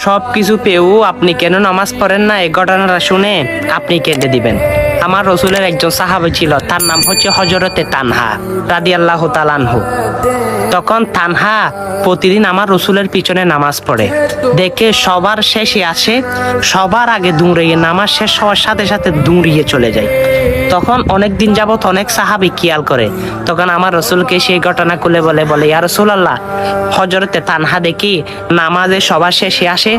সবকিছু পেয়েও আপনি কেন নামাজ পড়েন না? এই ঘটনাটা শুনে আপনি কেঁদে দিবেন। আমার রসুলের একজন সাহাবী ছিল, তার নাম হচ্ছে হযরতে তানহা রাদিয়াল্লাহু তাআলা আনহু। তখন তানহা প্রতিদিন আমার রসুলের পিছনে নামাজ পড়ে, দেখে সবার শেষে আসে, সবার আগে দৌড়িয়ে নামাজ শেষ হওয়ার সাথে সাথে দৌড়িয়ে চলে যায়। তখন অনেক দিন যাবত অনেক সাহাবী খেয়াল করে, তখন আমার রসুলকে সেই ঘটনা খুলে বলে ইয়া রাসূলুল্লাহ, হযরতে তানহা দেখি নামাজে সবার শেষে আসে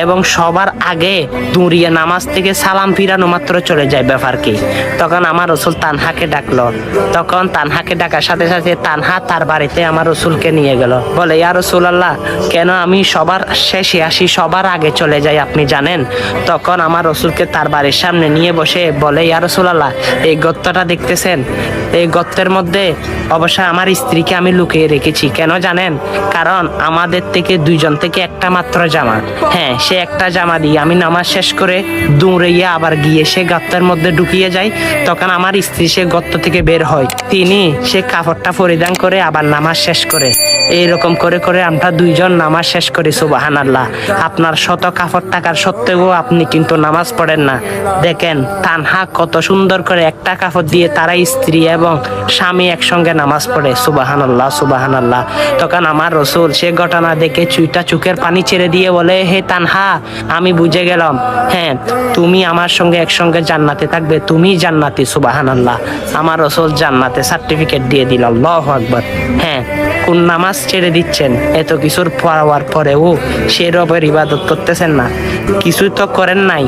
এবং সবার আগে দৌড়িয়ে নামাজ থেকে সালাম ফিরানো মাত্র চলে যায়, ব্যাপার কি? তখন আমার রসুল তানহাকে ডাকলো। তখন তানহাকে ডাকার সাথে সাথে তানহা তার বাড়িতে আমার রসুলকে নিয়ে গেল। বলে ইয়া রাসূলুল্লাহ, কেন আমি সবার শেষে আসি, সবার আগে চলে যাই আপনি জানেন? তখন আমার রসুলকে তার বাড়ির সামনে নিয়ে বসে বলে ইয়া রাসূলুল্লাহ, এই গর্তটা দেখতেছেন? এই গর্তের মধ্যে অবশ্যই আমার স্ত্রীকে আমি লুকিয়ে রেখেছি। কেন জানেন? কারণ আমাদের থেকে দুইজন থেকে একটা মাত্র জামা, হ্যাঁ সে একটা জামা দিয়ে আমি নামাজ শেষ করে দৌড়িয়ে আবার গিয়ে সে গর্তের মধ্যে ঢুকিয়ে যাই। তখন আমার স্ত্রী সে গর্ত থেকে বের হয়, তিনি সে কাপড়টা পরিধান করে আবার নামাজ শেষ করে। এইরকম করে করে আমরা দুইজন নামাজ শেষ করি। সুবহানাল্লাহ। আপনার শত কাপড় থাকার সত্ত্বেও আপনি কিন্তু নামাজ পড়েন না। দেখেন তানহা কত সুন্দর করে একটা কাপড় দিয়ে তারা স্ত্রী এবং স্বামী একসঙ্গে নামাজ পড়ে। সুবহানাল্লাহ, সুবহানাল্লাহ। তখন আমার রসুল সে ঘটনা দেখে চুইটা চোখের পানি ছেড়ে দিয়ে বলে, হে তানহা, আমি বুঝে গেলাম, হ্যাঁ তুমি আমার সঙ্গে একসঙ্গে জান্নাতে থাকবে, তুমি জান্নাতি। সুবহানাল্লাহ। আমার রসুল জান্নাতে সার্টিফিকেট দিয়ে দিল। আল্লাহু আকবার। হ্যাঁ, কোন নামাজ ছেড়ে দিচ্ছেন? এত কিছুর পাওয়ার পরেও সে রবের ইবাদত করতেছেন না, কিছু তো করেন নাই।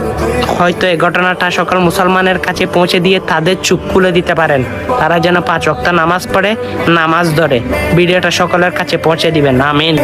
হয়তো এই ঘটনাটা সকল মুসলমানের কাছে পৌঁছে দিয়ে তাদের চুপ খুলে দিতে পারেন, তারা যেন 5 ওয়াক্ত নামাজ পড়ে, নামাজ ধরে। ভিডিওটা সকলের কাছে পৌঁছে দিবেন। আমিন।